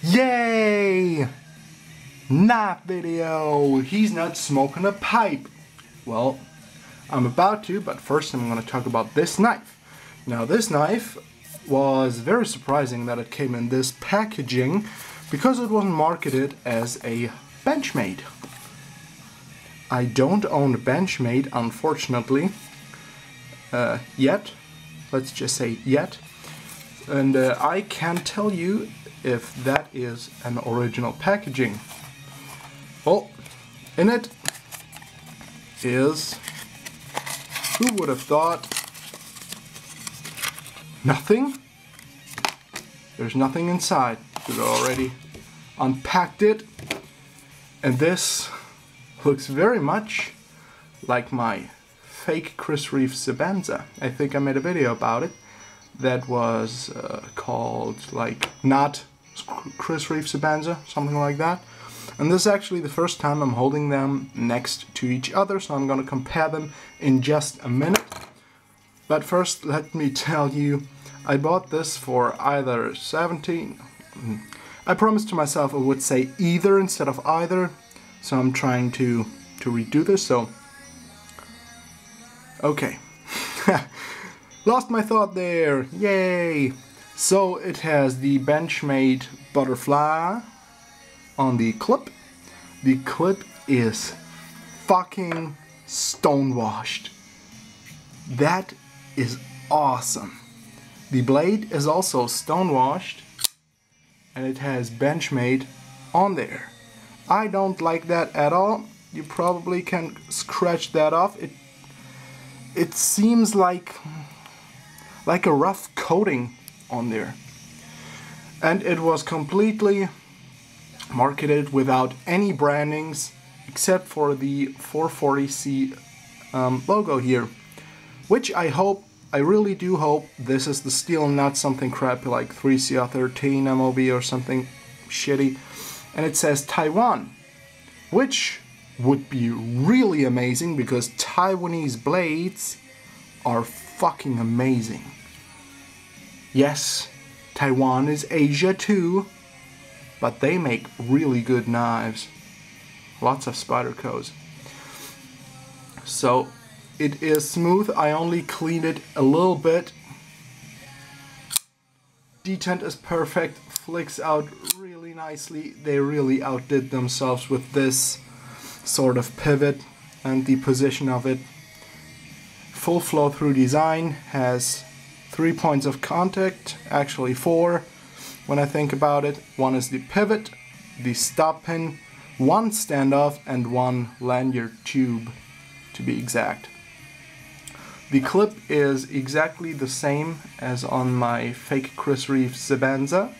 Yay! Knife video! He's not smoking a pipe. Well, I'm about to, but first I'm going to talk about this knife. Now this knife was very surprising that it came in this packaging because it wasn't marketed as a Benchmade. I don't own a Benchmade, unfortunately, yet. Let's just say yet. And I can't tell you if that is an original packaging. Well, in it is, who would have thought, nothing? There's nothing inside. We've already unpacked it, and this looks very much like my fake Chris Reeve Sabanza. I think I made a video about it that was called like not Chris Reeve Sabanza, something like that. And this is actually the first time I'm holding them next to each other, so I'm going to compare them in just a minute. But first let me tell you, I bought this for either 17. I promised to myself I would say either instead of either, so I'm trying to redo this, so okay. Lost my thought there, yay! So it has the Benchmade butterfly on the clip. The clip is fucking stonewashed. That is awesome. The blade is also stonewashed, and it has Benchmade on there. I don't like that at all. You probably can scratch that off. It seems like a rough coating on there. And it was completely marketed without any brandings except for the 440C logo here, which I really do hope this is the steel and not something crappy like 3CR13 MOV or something shitty. And it says Taiwan, which would be really amazing because Taiwanese blades are fucking amazing. Yes, Taiwan is Asia too, but they make really good knives. Lots of Spydercos. So it is smooth. I only cleaned it a little bit. Detent is perfect, flicks out really nicely. They really outdid themselves with this sort of pivot and the position of it. Full flow through design, has 3 points of contact, actually 4 when I think about it. One is the pivot, the stop pin, 1 standoff, and 1 lanyard tube to be exact. The clip is exactly the same as on my fake Chris Reeve Sabanza,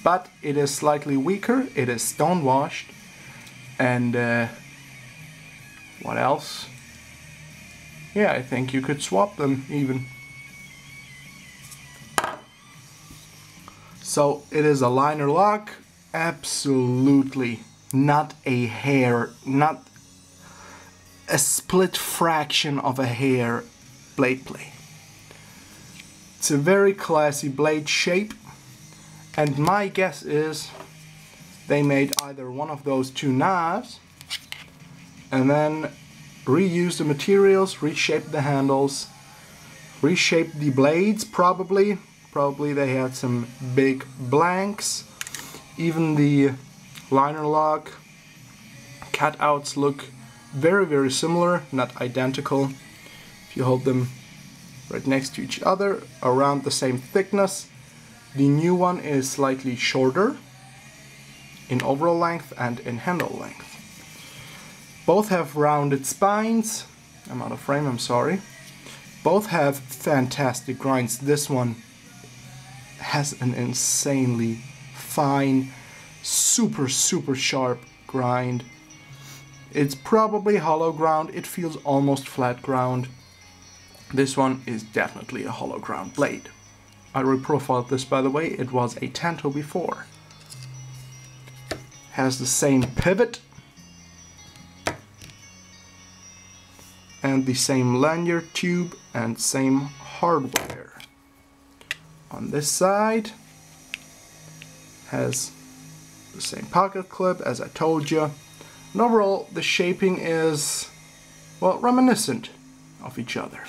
but it is slightly weaker, it is stonewashed, and what else? Yeah, I think you could swap them even. So it is a liner lock, absolutely not a hair, not a split fraction of a hair blade play. It's a very classy blade shape, and my guess is they made either one of those two knives and then reused the materials, reshaped the handles, reshaped the blades probably. Probably they had some big blanks. Even the liner lock cutouts look very, very similar, not identical. If you hold them right next to each other, around the same thickness. The new one is slightly shorter in overall length and in handle length. Both have rounded spines. I'm out of frame, I'm sorry. Both have fantastic grinds. This one has an insanely fine, super sharp grind. It's probably hollow ground, it feels almost flat ground. This one is definitely a hollow ground blade. I reprofiled this, by the way, it was a Tanto before. Has the same pivot and the same lanyard tube and same hardware. On this side has the same pocket clip as I told you. And overall, the shaping is, well, reminiscent of each other.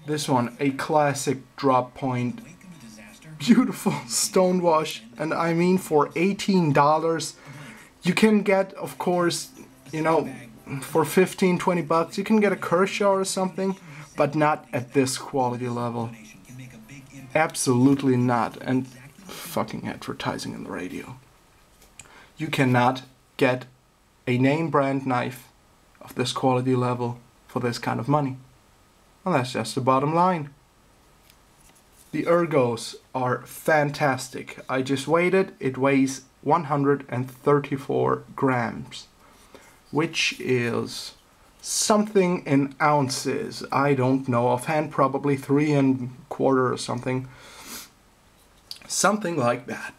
This one, a classic drop point, beautiful stonewash, and I mean for $18, you can get, of course, you know, for 15-20 bucks, you can get a Kershaw or something, but not at this quality level. Absolutely not. And fucking advertising on the radio. You cannot get a name brand knife of this quality level for this kind of money. And that's just the bottom line. The ergos are fantastic. I just weighed it. It weighs 134 grams, which is something in ounces. I don't know offhand, probably 3 1/4 or something. Something like that.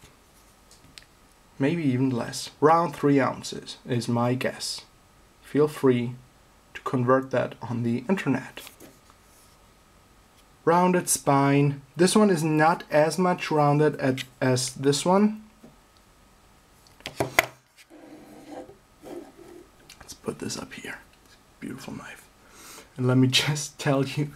Maybe even less. Around 3 ounces is my guess. Feel free to convert that on the internet. Rounded spine. This one is not as much rounded as this one. Let's put this up here. Beautiful knife. And let me just tell you,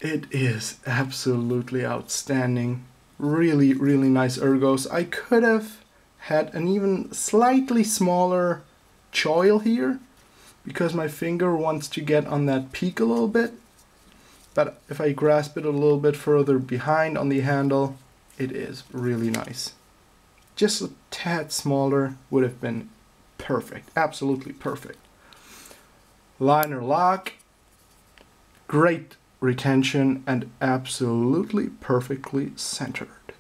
it is absolutely outstanding. Really, really nice ergos. I could have had an even slightly smaller choil here because my finger wants to get on that peak a little bit. But if I grasp it a little bit further behind on the handle, it is really nice. Just a tad smaller would have been perfect. Absolutely perfect. Liner lock. Great retention and absolutely perfectly centered.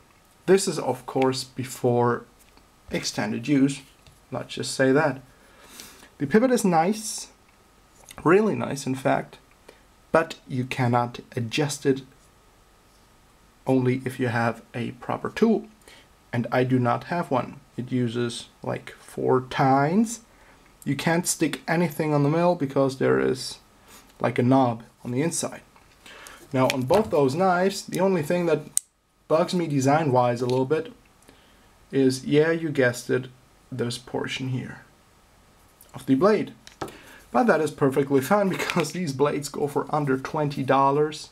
This is of course before extended use. Let's just say that. The pivot is nice. Really nice in fact. But you cannot adjust it only if you have a proper tool. And I do not have one. It uses like 4 tines. You can't stick anything on the mill because there is like a knob on the inside. Now on both those knives, the only thing that bugs me design wise a little bit is, yeah, you guessed it, this portion here of the blade. But that is perfectly fine because these blades go for under $20.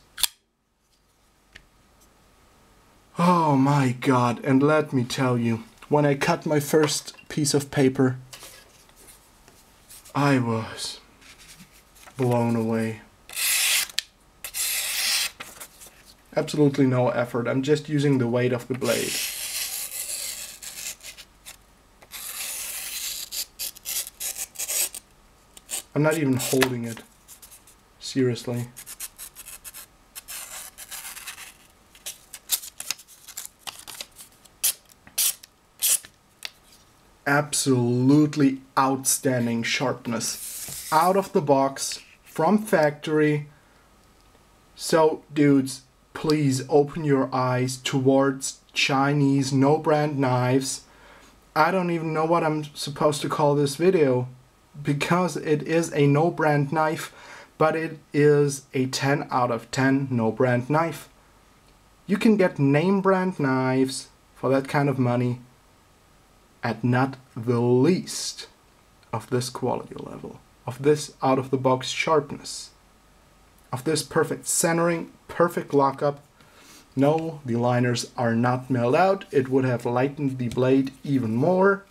Oh my god, and let me tell you, when I cut my first piece of paper, I was blown away. Absolutely no effort, I'm just using the weight of the blade. I'm not even holding it. Seriously. Absolutely outstanding sharpness. Out of the box, from factory. So, dudes, please open your eyes towards Chinese no-brand knives. I don't even know what I'm supposed to call this video, because it is a no-brand knife, but it is a 10 out of 10 no-brand knife. You can get name brand knives for that kind of money at not the least of this quality level, of this out-of-the-box sharpness, of this perfect centering, perfect lockup. No, the liners are not milled out. It would have lightened the blade even more.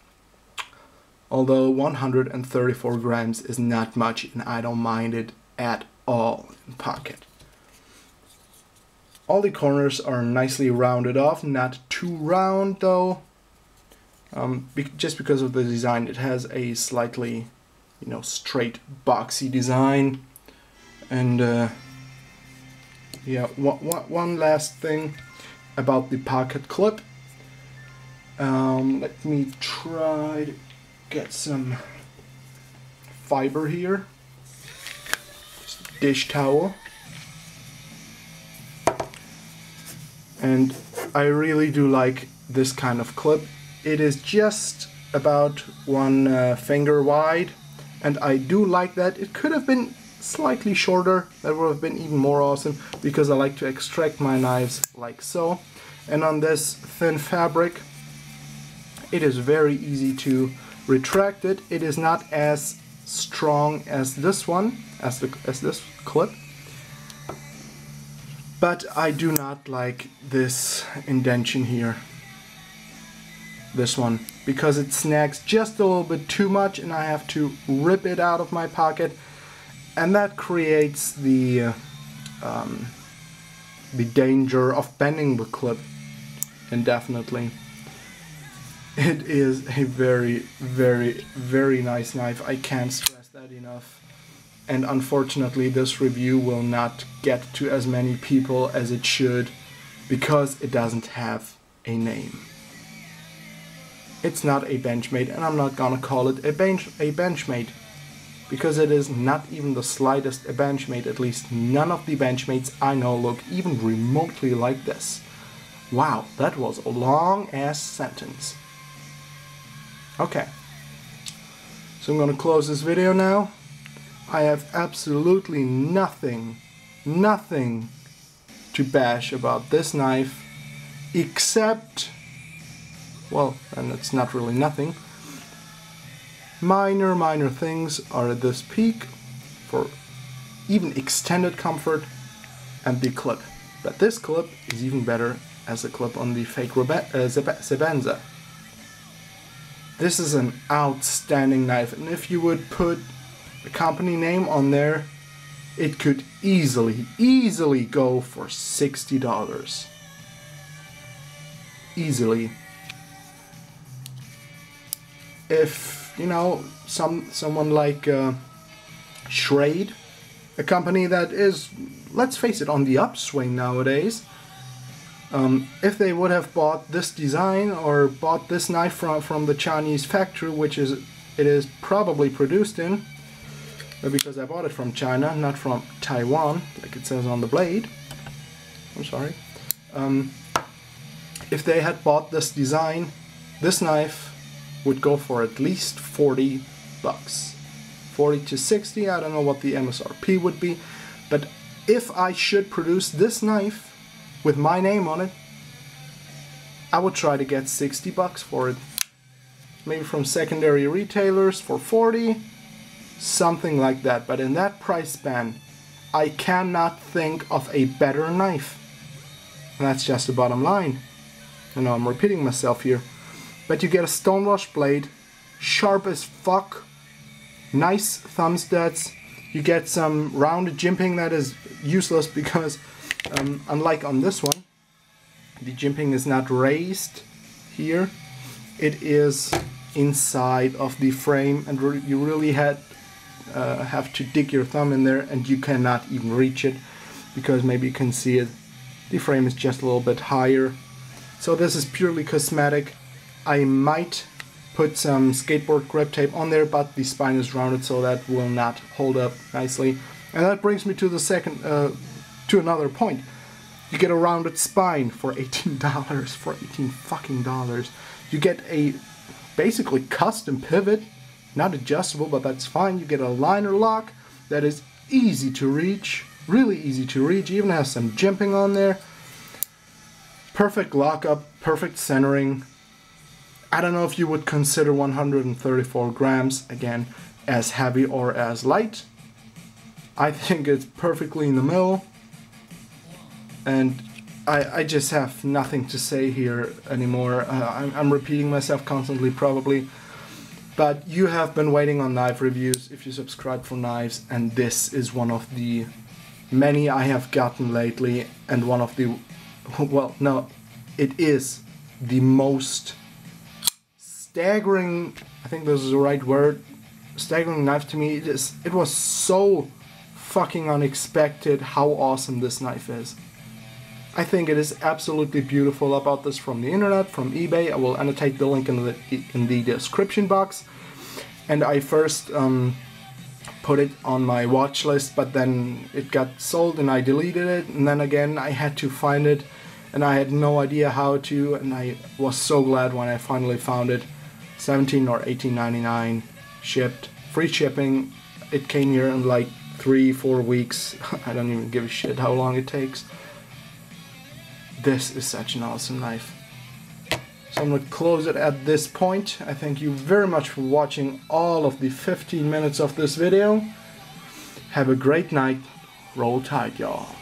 Although 134 grams is not much and I don't mind it at all in pocket. All the corners are nicely rounded off, not too round though. Just because of the design, it has a slightly, straight boxy design. And yeah, one last thing about the pocket clip. Let me try to get some fiber here. Just a dish towel. And I really do like this kind of clip. It is just about 1 finger wide, and I do like that. It could have been slightly shorter. That would have been even more awesome, because I like to extract my knives like so. And on this thin fabric, It is very easy to retract it. It is not as strong as this one, as this clip. But I do not like this indentation here. This one, because it snags just a little bit too much and I have to rip it out of my pocket, and that creates the danger of bending the clip indefinitely. It is a very, very, very nice knife. I can't stress that enough. And unfortunately this review will not get to as many people as it should because it doesn't have a name. It's not a Benchmade, and I'm not gonna call it a Benchmade because it is not even the slightest a Benchmade. At least none of the Benchmades I know look even remotely like this. Wow, that was a long ass sentence. Okay, so I'm gonna close this video now. I have absolutely nothing to bash about this knife, except, well, and it's not really nothing. Minor things are at this peak for even extended comfort and the clip. But this clip is even better as a clip on the fake Sebenza. This is an outstanding knife, and if you would put a company name on there, it could easily go for $60. Easily. If, you know, someone like Schrade, a company that is, let's face it, on the upswing nowadays, if they would have bought this design or bought this knife from the Chinese factory, which it is probably produced in, because I bought it from China, not from Taiwan, like it says on the blade. I'm sorry. If they had bought this design, this knife would go for at least 40 bucks. 40 to 60, I don't know what the MSRP would be, but if I should produce this knife with my name on it, I would try to get 60 bucks for it. Maybe from secondary retailers for 40, something like that. But in that price span, I cannot think of a better knife. And that's just the bottom line. I know I'm repeating myself here. But you get a stonewash blade, sharp as fuck, nice thumb studs, you get some rounded jimping that is useless because unlike on this one, the jimping is not raised here. It is inside of the frame, and you really have to dig your thumb in there, and you cannot even reach it because maybe you can see it. The frame is just a little bit higher. So this is purely cosmetic. I might put some skateboard grip tape on there, but the spine is rounded, so that will not hold up nicely. And that brings me to the to another point. You get a rounded spine for $18, for $18 fucking dollars. You get a basically custom pivot, not adjustable, but that's fine. You get a liner lock that is easy to reach, really easy to reach, even has some jimping on there. Perfect lockup, perfect centering. I don't know if you would consider 134 grams, again, as heavy or as light. I think it's perfectly in the middle. And I just have nothing to say here anymore. I'm repeating myself constantly probably. But you have been waiting on knife reviews if you subscribe for knives, and this is one of the many I have gotten lately, and one of the, well, no, it is the most staggering, I think this is the right word, staggering knife to me. It was so fucking unexpected how awesome this knife is. I think it is absolutely beautiful. I bought this from the internet, from eBay. I will annotate the link in the description box. And I first put it on my watch list, but then it got sold and I deleted it. And then again I had to find it, and I had no idea how to, and I was so glad when I finally found it. $17 or $18.99 shipped, free shipping. It came here in like 3-4 weeks. I don't even give a shit how long it takes. This is such an awesome knife. So I'm going to close it at this point. I thank you very much for watching all of the 15 minutes of this video. Have a great night. Roll Tide, y'all.